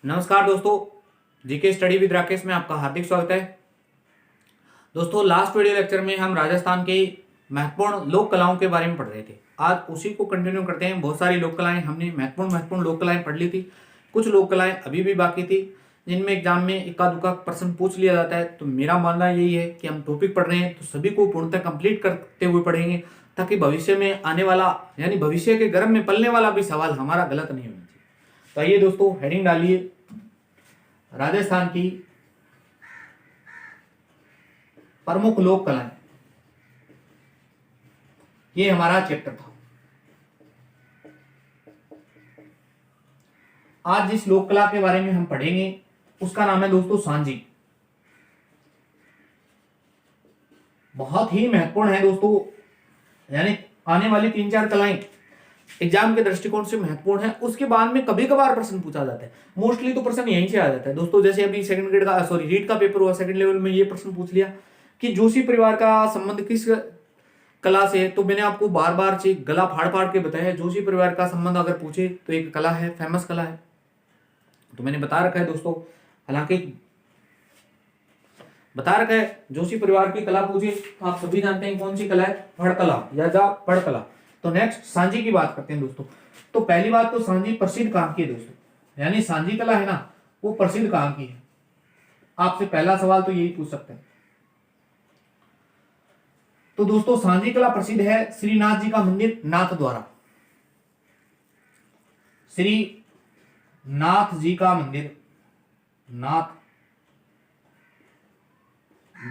नमस्कार दोस्तों, GK study with Rakesh में आपका हार्दिक स्वागत है। दोस्तों, लास्ट वीडियो लेक्चर में हम राजस्थान की महत्वपूर्ण लोक कलाओं के बारे में पढ़ रहे थे। आज उसी को कंटिन्यू करते हैं। बहुत सारी लोक कलाएं हमने महत्वपूर्ण लोक कलाएं पढ़ ली थी। कुछ लोक कलाएं अभी भी बाकी थी, जिनमें एग्जाम में इक्का दुक्का प्रश्न पूछ लिया जाता है। तो मेरा मानना यही है कि हम टॉपिक पढ़ रहे हैं तो सभी को पूर्णतः कंप्लीट करते हुए पढ़ेंगे, ताकि भविष्य में आने वाला यानी भविष्य के गर्भ में पलने वाला भी सवाल हमारा गलत नहीं होना चाहिए। तो आइए दोस्तों, हेडिंग डालिए राजस्थान की प्रमुख लोक कलाएं। ये हमारा चैप्टर था। आज जिस लोक कला के बारे में हम पढ़ेंगे उसका नाम है दोस्तों सांझी। बहुत ही महत्वपूर्ण है दोस्तों, यानी आने वाली 3-4 कलाएं एग्जाम के दृष्टिकोण से महत्वपूर्ण है। उसके बाद में कभी कभार प्रश्न पूछा जाता है, मोस्टली तो प्रश्न यहीं से आ जाता है दोस्तों। जैसे अभी सेकंड ग्रेड का रीट का पेपर हुआ, सेकंड लेवल में ये प्रश्न पूछ लिया कि जोशी परिवार का संबंध किस कला से है। तो मैंने आपको बार बार से गला फाड़ फाड़ के बताया है, जोशी परिवार का संबंध अगर पूछे तो एक कला है, फेमस कला है। तो मैंने बता रखा है दोस्तों, हालांकि बता रखा है जोशी परिवार की कला पूछे तो आप सभी जानते हैं कौन सी कला है, फड़ कला या जा पड़ कला। तो नेक्स्ट सांझी की बात करते हैं दोस्तों। तो पहली बात तो सांझी प्रसिद्ध कहां की है दोस्तों, यानी सांझी कला है ना, वो प्रसिद्ध कहां की है। आपसे पहला सवाल तो यही पूछ सकते हैं। तो दोस्तों सांझी कला प्रसिद्ध है श्रीनाथ जी का मंदिर नाथ द्वारा। श्री नाथ जी का मंदिर, नाथ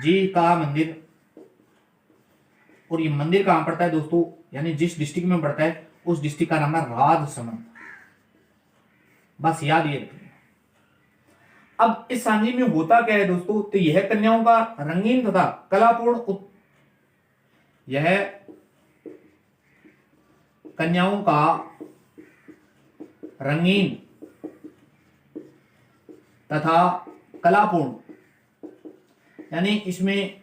जी का मंदिर। और ये मंदिर कहां पड़ता है दोस्तों, यानी जिस डिस्ट्रिक्ट में पड़ता है उस डिस्ट्रिक्ट का नाम है राजसमंद। बस याद ये रखिए। अब इस सांझी में होता क्या है दोस्तों, तो यह कन्याओं का रंगीन तथा कलापूर्ण यह कन्याओं का रंगीन तथा कलापूर्ण, यानी इसमें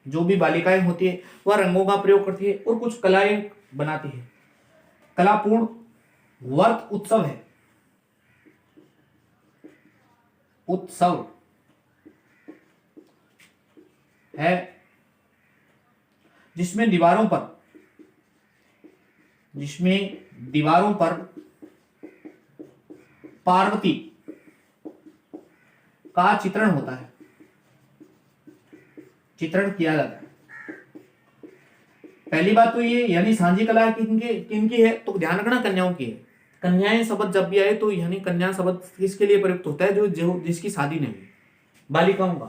जो भी बालिकाएं होती है वह रंगों का प्रयोग करती है और कुछ कलाएं बनाती है। कलापूर्ण वर्त उत्सव है, उत्सव है जिसमें दीवारों पर पार्वती का चित्रण होता है, चित्रण किया जाता है। पहली बात तो ये, यानी सांझी कला किनकी है, तो ध्यान रखना कन्याओं की है। कन्याएं शब्द जब भी आए तो यानी कन्या शब्द किसके लिए प्रयुक्त होता है, जो जिसकी शादी नहीं हुई, बालिकाओं का।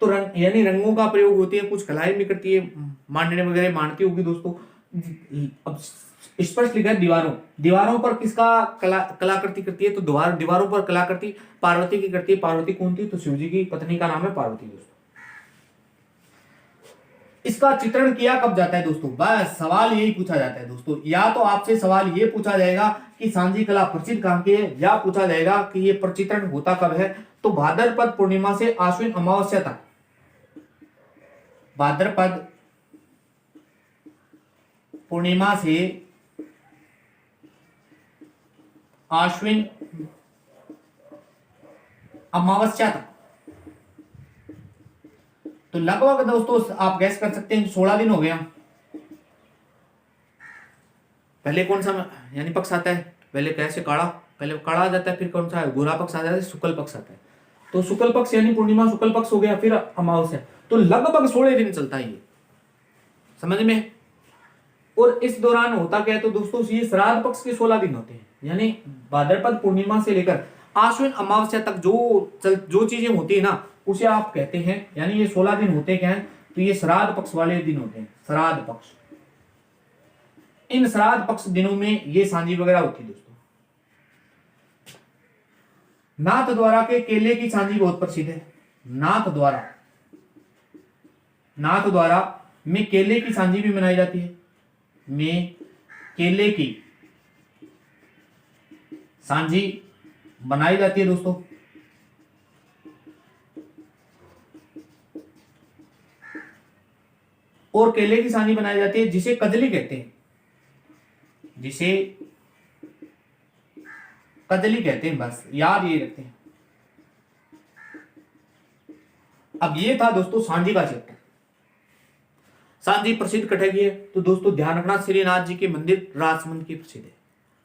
तो यानी रंगों का प्रयोग होती है, कुछ कलाएं भी करती है, मांडने वगैरह मांडती होगी दोस्तों। अब स्पष्ट लिखा है दीवारों पर किसका कलाकृति करती है, तो दीवारों पर कलाकृति पार्वती की करती है। पार्वती कौन थी, तो शिव जी की पत्नी का नाम है पार्वती दोस्तों। इसका चित्रण किया कब जाता है दोस्तों, बस सवाल यही पूछा जाता है दोस्तों। या तो आपसे सवाल ये पूछा जाएगा कि सांझी कला प्रसिद्ध कहां की है, या पूछा जाएगा कि ये प्रचित्रण होता कब है। तो भाद्रपद पूर्णिमा से आश्विन अमावस्या तक, भाद्रपद पूर्णिमा से आश्विन अमावस्या तक, तो लगभग दोस्तों आप गैस कर सकते हैं 16 दिन हो गया। पहले कौन सा यानी पक्ष आता है, पहले कैसे पहले काड़ा आ जाता है, फिर कौन सा है गोरा पक्ष आ जाता है, शुक्ल पक्ष आता है। तो शुक्ल पक्ष यानी पूर्णिमा शुक्ल पक्ष हो गया, फिर अमावस्या, तो लगभग 16 दिन चलता है ये, समझ में। और इस दौरान होता क्या है, तो दोस्तों ये श्राद्ध पक्ष के 16 दिन होते हैं, यानी भाद्रपद पूर्णिमा से लेकर आश्विन अमावस्या तक जो चीजें होती है ना उसे आप कहते हैं, यानी ये 16 दिन होते क्या है, तो ये श्राद्ध पक्ष वाले दिन होते हैं, श्राद्ध पक्ष। इन श्राद्ध पक्ष दिनों में ये सांझी वगैरह होती है दोस्तों। नाथ द्वारा के केले की सांझी बहुत प्रसिद्ध है। नाथ द्वारा में केले की सांझी भी मनाई जाती है, में केले की सांझी बनाई जाती है दोस्तों। और केले की सांझी बनाई जाती है जिसे कजली कहते हैं, जिसे कजली कहते हैं, बस याद ये रखते हैं। अब ये था दोस्तों सांझी का चैप्टर। सांझी प्रसिद्ध कटक है, तो दोस्तों ध्यान रखना श्रीनाथ जी के मंदिर राजसमंद की प्रसिद्ध है।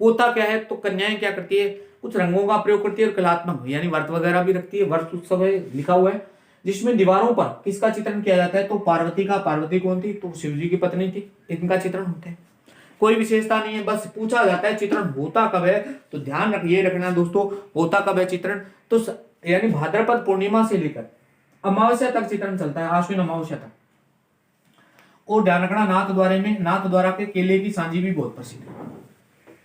होता क्या है, तो कन्याएं क्या करती है, कुछ रंगों का प्रयोग करती है और कलात्मक यानी वर्त वगैरह भी रखती है। वर्त उत्सव है लिखा हुआ है, जिसमें दीवारों पर किसका चित्रण किया जाता है, तो पार्वती का। पार्वती कौन थी, तो शिव जी की पत्नी थी, इनका चित्रण होता है। कोई विशेषता नहीं है, बस पूछा जाता है चित्रण होता कब है, तो ध्यान रखिए रखना दोस्तों, होता कब है चित्रण, तो यानी भाद्रपद पूर्णिमा से लेकर अमावस्या तक चित्रण चलता है, आश्विन अमावस्या तक। और ध्यान रखना नाथ द्वारा के केले की सांझी भी बहुत प्रसिद्ध है।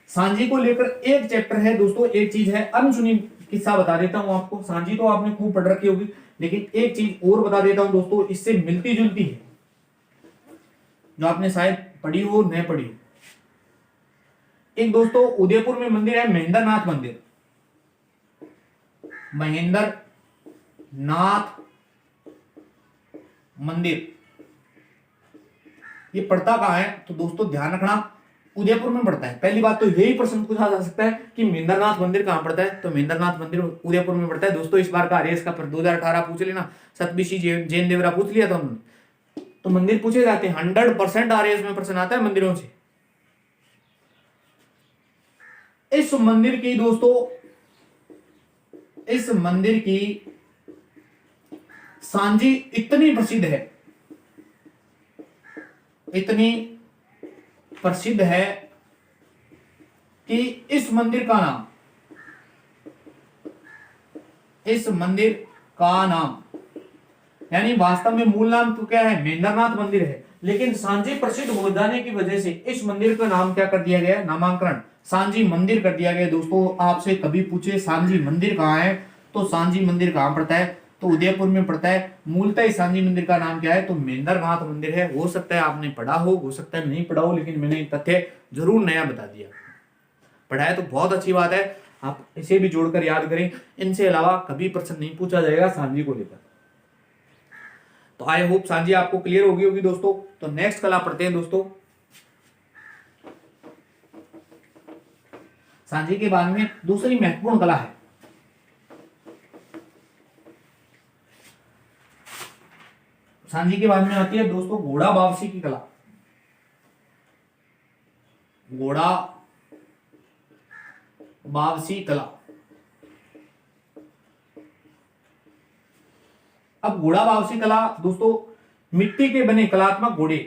सांझी को लेकर एक चैप्टर है दोस्तों, एक चीज है अनसुनी किस्सा बता देता हूं आपको। सांझी तो आपने खूब पढ़ रखी होगी, लेकिन एक चीज और बता देता हूं दोस्तों, इससे मिलती जुलती है, जो आपने शायद पढ़ी हो नहीं पढ़ी हो। एक दोस्तों उदयपुर में मंदिर है महेंद्रनाथ मंदिर, महेंद्रनाथ मंदिर। ये पड़ता कहां है, तो दोस्तों ध्यान रखना उदयपुर में पड़ता है। पहली बात तो यही प्रश्न पूछा जा सकता है कि महेंद्रनाथ मंदिर कहां पड़ता है, तो महेंद्रनाथ मंदिर उदयपुर में पड़ता है। दोस्तों इस बार का आरएएस का 2018 पूछ लेना, सतबिशी जैन देवरा पूछ लिया था उन्होंने, तो मंदिर पूछे जाते हैं। 100% आरएएस में प्रश्न आता है मंदिरों से। इस मंदिर की दोस्तों, इस मंदिर की सांझी इतनी प्रसिद्ध है, इतनी प्रसिद्ध है कि इस मंदिर का नाम, इस मंदिर का नाम यानी वास्तव में मूल नाम तो क्या है, महेंद्रनाथ मंदिर है, लेकिन सांझी प्रसिद्ध हो जाने की वजह से इस मंदिर का नाम क्या कर दिया गया, नामांकरण सांझी मंदिर कर दिया गया। दोस्तों आपसे कभी पूछे सांझी मंदिर कहां है, तो सांझी मंदिर कहां पड़ता है, तो उदयपुर में पड़ता है। मूलतः इस सांझी मंदिर का नाम क्या है, तो महेंद्रनाथ मंदिर है। हो सकता है आपने पढ़ा हो सकता है नहीं पढ़ा हो, लेकिन मैंने तथ्य जरूर नया बता दिया। पढ़ा है तो बहुत अच्छी बात है, आप इसे भी जोड़कर याद करें। इनसे अलावा कभी प्रश्न नहीं पूछा जाएगा सांझी को लेकर। तो आई होप सांझी आपको क्लियर होगी दोस्तों। तो नेक्स्ट कला पढ़ते हैं दोस्तों। सांझी के बाद में दूसरी महत्वपूर्ण कला है, सांझी के बाद में आती है दोस्तों घोड़ा वापसी की कला। घोड़ा वापसी कला। अब घोड़ा वापसी कला दोस्तों, मिट्टी के बने कलात्मक घोड़े।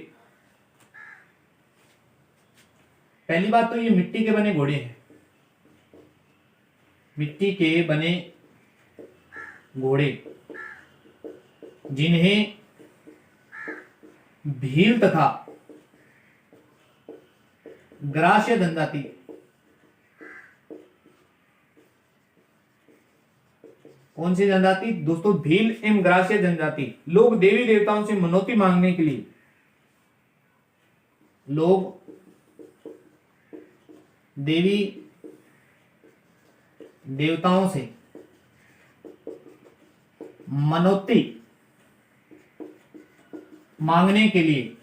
पहली बात तो ये मिट्टी के बने घोड़े हैं, मिट्टी के बने घोड़े जिन्हें भील तथा ग्रास्य जनजाति, कौन सी जनजाति दोस्तों, भील एवं ग्रास्य जनजाति, लोग देवी देवताओं से मनौती मांगने के लिए, लोग देवी देवताओं से मनौती मांगने के लिए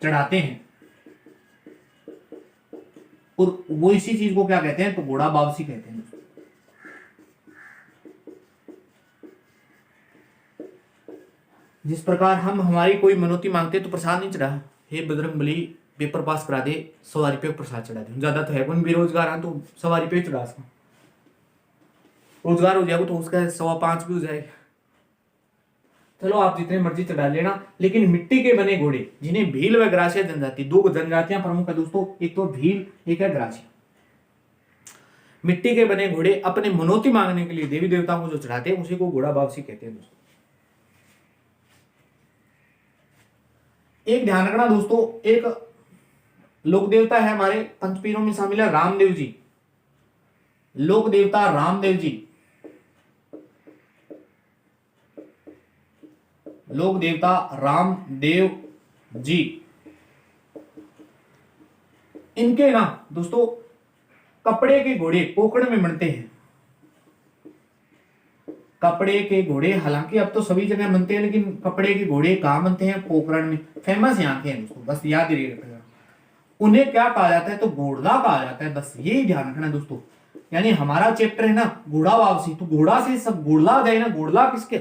चढ़ाते हैं, और वो इसी चीज को क्या कहते हैं, तो घोड़ा वापसी कहते हैं। जिस प्रकार हम हमारी कोई मनौती मांगते तो प्रसाद नहीं चढ़ा, हे बजरंगबली पेपर पास करा दे, 100 रुपये प्रसाद चढ़ा दे। ज्यादा तो है कौन बेरोजगार है, तो 100 रुपये चढ़ा सकता, रोजगार हो जाएगा तो उसका 5.25 भी हो जाएगा। चलो आप जितने मर्जी चढ़ा लेना, लेकिन मिट्टी के बने घोड़े जिन्हें भील व ग्रास्य जनजाति, दो जनजातियां प्रमुख है दोस्तों, एक तो भील एक है ग्रास्य। मिट्टी के बने घोड़े अपने मनौती मांगने के लिए देवी देवताओं को जो चढ़ाते हैं उसी को घोड़ा वापसी कहते हैं दोस्तों। एक ध्यान रखना दोस्तों, एक लोक देवता है हमारे पंचपीरों में शामिल है रामदेव जी। लोक देवता रामदेव जी, लोक देवता रामदेव जी, इनके ना दोस्तों कपड़े के घोड़े पोकड़ में बनते हैं। कपड़े के घोड़े हालांकि अब तो सभी जगह बनते हैं, लेकिन कपड़े के घोड़े कहां बनते हैं, पोखरण में। फेमस यहाँ के हैं दोस्तों, बस याद ही रखना। उन्हें क्या कहा जाता है, तो घोड़ा कहा जाता है, बस ये ध्यान रखना दोस्तों। यानी हमारा चैप्टर है ना घोड़ा वापसी, तो घोड़ा से सब घोड़ला जाए ना, घोड़ला किसके,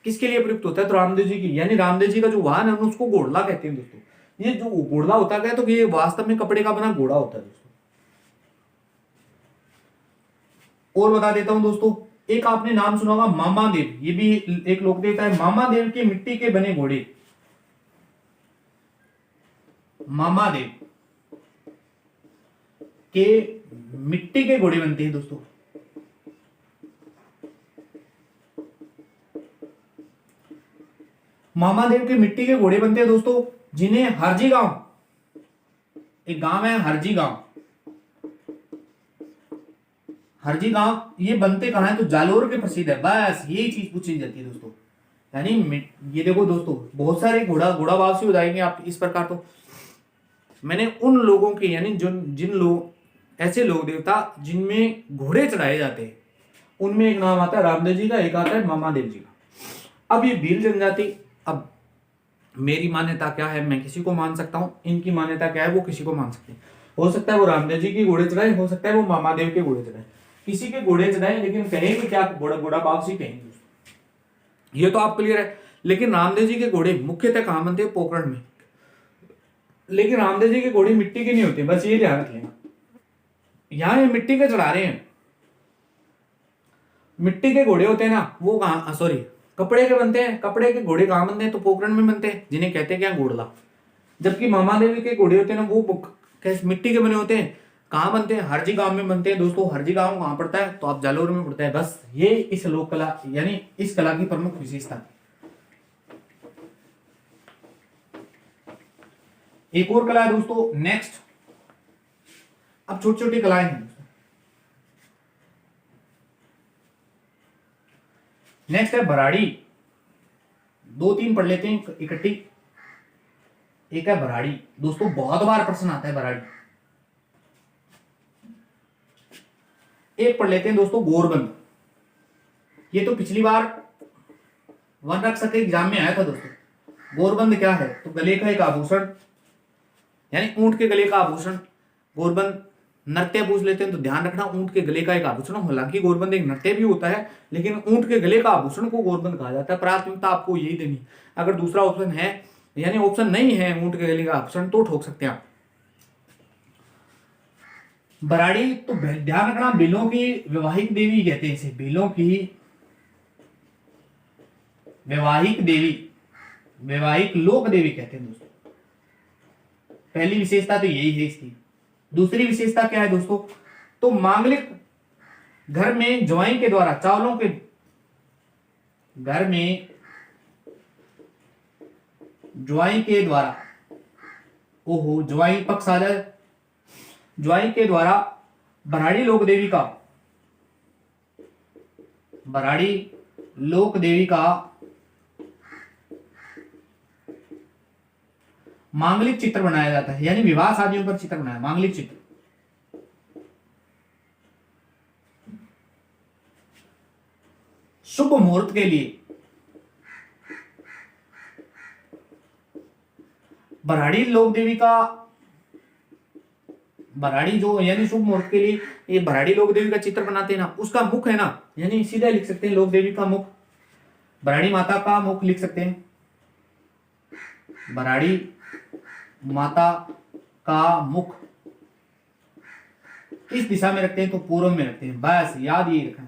किसके लिए प्रयुक्त होता है? तो रामदेव जी की, यानी रामदेव जी का जो वाहन है उसको घोड़ला कहते हैं दोस्तों। ये जो घोड़ला होता है तो ये वास्तव में कपड़े का बना घोड़ा होता है दोस्तों। और बता देता हूं दोस्तों, एक आपने नाम सुना होगा मामादेव, ये भी एक लोक देवता है। मामादेव के मिट्टी के बने घोड़े, मामादेव के मिट्टी के घोड़े बनते हैं दोस्तों। मामादेव के मिट्टी के घोड़े बनते हैं दोस्तों, जिन्हें हरजी गांव, एक गांव है हरजी गांव, हरजी गांव, ये बनते कहां है? तो जालोर के प्रसिद्ध है। बस यही चीज पूछी जाती है दोस्तों। यानी ये देखो दोस्तों, बहुत सारे घोड़ा वापसी हो जाएंगे आप इस प्रकार। तो मैंने उन लोगों के, यानी जिन लोग, ऐसे लोग देवता जिनमें घोड़े चढ़ाए जाते हैं, उनमें एक नाम आता है रामदेव जी का, एक आता है मामादेव जी का। अब ये भील जनजाति, अब मेरी मान्यता क्या है, मैं किसी को मान सकता हूं, इनकी मान्यता क्या है वो किसी को मान सकते हैं। हो सकता है वो रामदेव जी के घोड़े चढ़ाए, हो सकता है वो मामादेव के घोड़े चढ़ाए, किसी के घोड़े चढ़ाए, लेकिन कहेंगे क्या? घोड़ा वापसी कहेंगे। ये तो आप क्लियर है। लेकिन रामदेव जी के घोड़े मुख्यतः कहां बनते हैं? पोखरण में। लेकिन रामदेव जी के घोड़े मिट्टी के नहीं होते, बस ये ध्यान रख लेना। यहां ये मिट्टी के चढ़ा रहे हैं, मिट्टी के घोड़े होते हैं ना, वो कहां, सॉरी, कपड़े के बनते हैं। कपड़े के घोड़े कहां बनते हैं? तो पोखरण में बनते हैं, जिन्हें कहते हैं क्या? घोड़ला। जबकि मामादेवी के घोड़े होते हैं ना, वो कैसे मिट्टी के बने होते हैं। कहां बनते हैं? हरजी गांव में बनते हैं दोस्तों। हरजी गांव कहां पड़ता है? तो आप जालोर में पड़ता है। बस ये इस लोक कला, यानी इस कला की प्रमुख विशेषता। एक और कला है दोस्तों, नेक्स्ट। अब छोटी छोटी कलाएं हैं। नेक्स्ट है भराड़ी। दो तीन पढ़ लेते हैं इकट्ठी। एक है भराड़ी दोस्तों, बहुत बार प्रश्न आता है भराड़ी। एक पढ़ लेते हैं दोस्तों, गोरबंद। ये तो पिछली बार वन रक्षक एग्जाम में आया था दोस्तों। गोरबंद क्या है? तो गले का एक आभूषण, यानी ऊंट के गले का आभूषण। गोरबंद नृत्य पूछ लेते हैं तो ध्यान रखना, ऊंट के गले का एक आभूषण। हालांकि गोरबंद एक नृत्य भी होता है, लेकिन ऊंट के गले का आभूषण को गोरबंद कहा जाता है। प्राथमिकता आपको यही देनी। अगर दूसरा ऑप्शन है, यानी ऑप्शन नहीं है ऊंट के गले का आभूषण, तो ठोक सकते हैं आप। बराड़ी तो ध्यान रखना, बिलों की वैवाहिक देवी कहते हैं इसे, बिलों की वैवाहिक देवी, वैवाहिक लोक देवी कहते हैं दोस्तों। पहली विशेषता तो यही है इसकी। दूसरी विशेषता क्या है दोस्तों? तो मांगलिक घर में ज्वाई के द्वारा, चावलों के घर में ज्वाई के द्वारा, ओहो, ज्वाई पक्ष आ जाए, ज्वाई के द्वारा बराड़ी लोक देवी का, बराड़ी लोक देवी का मांगलिक चित्र बनाया जाता है, यानी विवाह शादियों पर चित्र बनाया, मांगलिक चित्र। शुभ मुहूर्त के लिए बराड़ी लोक देवी का, बराड़ी जो, यानी शुभ मुहूर्त के लिए ये बराड़ी लोक देवी का चित्र बनाते हैं ना, उसका मुख है ना, यानी सीधा लिख सकते हैं लोक देवी का मुख, बराड़ी माता का मुख लिख सकते हैं। बराड़ी माता का मुख किस दिशा में रखते हैं? तो पूर्व में रखते हैं। बस याद ये रखना।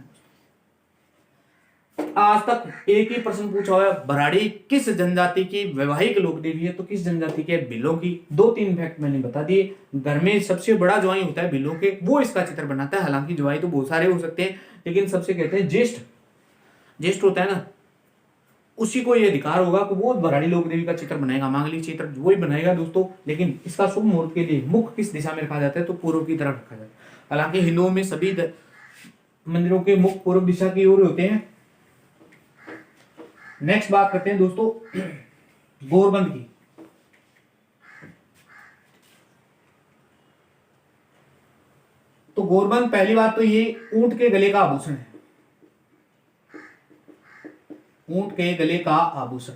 आज तक एक ही प्रश्न पूछा हुआ है, बराड़ी किस जनजाति की वैवाहिक लोक देवी है? तो किस जनजाति के? बिलों की। दो तीन फैक्ट मैंने बता दिए। घर में सबसे बड़ा ज्वाई होता है बिलों के, वो इसका चित्र बनाता है। हालांकि ज्वाई तो बहुत सारे हो सकते हैं, लेकिन सबसे कहते हैं ज्येष्ठ, ज्येष्ठ होता है ना, उसी को ये अधिकार होगा कि वो बराड़ी लोक देवी का चित्र बनाएगा, मांगलिक चित्र वही बनाएगा दोस्तों। लेकिन इसका शुभ मुहूर्त के लिए मुख किस दिशा में रखा जाता है? तो पूर्व की तरफ रखा जाता है। हालांकि हिंदुओं में सभी मंदिरों के मुख पूर्व दिशा की ओर होते हैं। नेक्स्ट बात करते हैं दोस्तों गोरबंद की। तो गोरबंद, पहली बात तो ये ऊंट के गले का आभूषण है, ऊंट के गले का आभूषण।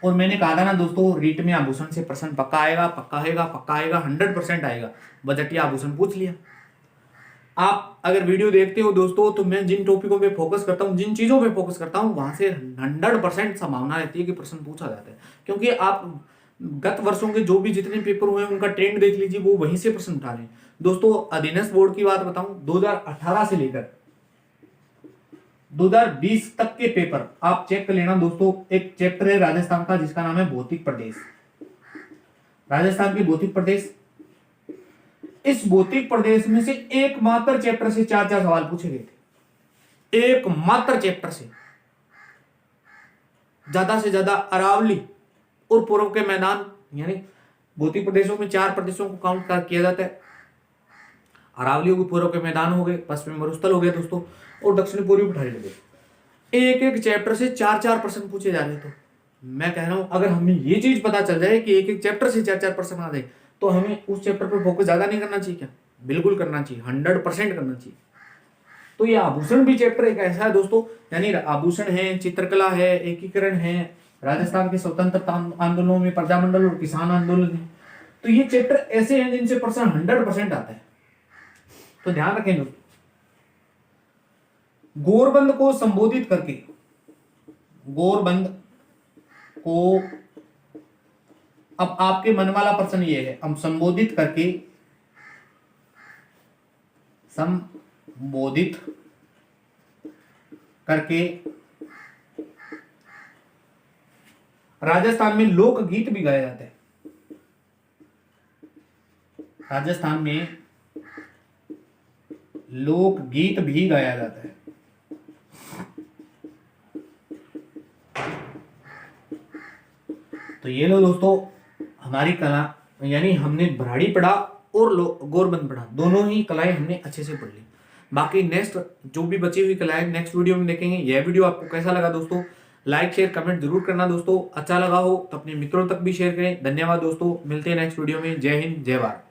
और मैंने कहा था ना दोस्तों, रीट में आभूषण से प्रश्न पक्का आएगा, पक्का आएगा, पक्का आएगा, 100% आएगा। बजटिया आभूषण पूछ लिया। आप अगर वीडियो देखते हो दोस्तों, तो मैं जिन टॉपिकों पे फोकस करता हूँ, जिन चीजों पे फोकस करता हूँ, वहां से 100% संभावना रहती है कि प्रश्न पूछा जाता है। क्योंकि आप गत वर्षों के जो भी जितने पेपर हुए हैं उनका ट्रेंड देख लीजिए, वो वहीं से प्रश्न उठा रहे हैं दोस्तों। अधीनस्थ बोर्ड की बात बताऊं, 2018 से लेकर 2020 तक के पेपर आप चेक कर लेना दोस्तों। एक चैप्टर है राजस्थान का जिसका नाम है भौतिक प्रदेश, राजस्थान के भौतिक प्रदेश। इस भौतिक प्रदेश में से एकमात्र चैप्टर से 4-4 सवाल पूछे गए थे, एकमात्र चैप्टर से ज्यादा अरावली और पूर्व के मैदान, यानी भौतिक प्रदेशों में 4 प्रदेशों को काउंट किया जाता है। अरावली हो गए, पूर्व के मैदान हो गए, पश्चिमी मरुस्थल हो गया दोस्तों, और दक्षिण पूर्वी पठारी हो गए। एक चैप्टर से 4-4 प्रश्न पूछे जा रहे। तो मैं कह रहा हूं, अगर हमें ये चीज पता चल जाए कि एक चैप्टर से 4-4 प्रश्न आ जाए, तो हमें उस चैप्टर पर फोकस ज्यादा नहीं करना चाहिए क्या? बिल्कुल करना चाहिए, 100% करना चाहिए। तो ये आभूषण भी चैप्टर एक ऐसा है दोस्तों, यानी आभूषण है, चित्रकला है, एकीकरण है, राजस्थान के स्वतंत्रता आंदोलनों में प्रजामंडल और किसान आंदोलन है। तो ये चैप्टर ऐसे हैं जिनसे प्रश्न 100% आता है। तो ध्यान रखें दोस्तों, गोरबंद को संबोधित करके, गोरबंद को, अब आपके मन वाला प्रश्न ये है, हम संबोधित करके, संबोधित करके राजस्थान में लोकगीत भी गाया जाता है। राजस्थान में लोकगीत भी गाया जाता है। तो ये लो दोस्तों, हमारी कला, यानी हमने भराड़ी पढ़ा और गोरबंद पढ़ा, दोनों ही कलाएं हमने अच्छे से पढ़ ली। बाकी नेक्स्ट जो भी बची हुई कलाएं नेक्स्ट वीडियो में देखेंगे। यह वीडियो आपको कैसा लगा दोस्तों? लाइक शेयर कमेंट जरूर करना दोस्तों। अच्छा लगा हो तो अपने मित्रों तक भी शेयर करें। धन्यवाद दोस्तों, मिलते हैं नेक्स्ट वीडियो में। जय हिंद, जय भारत।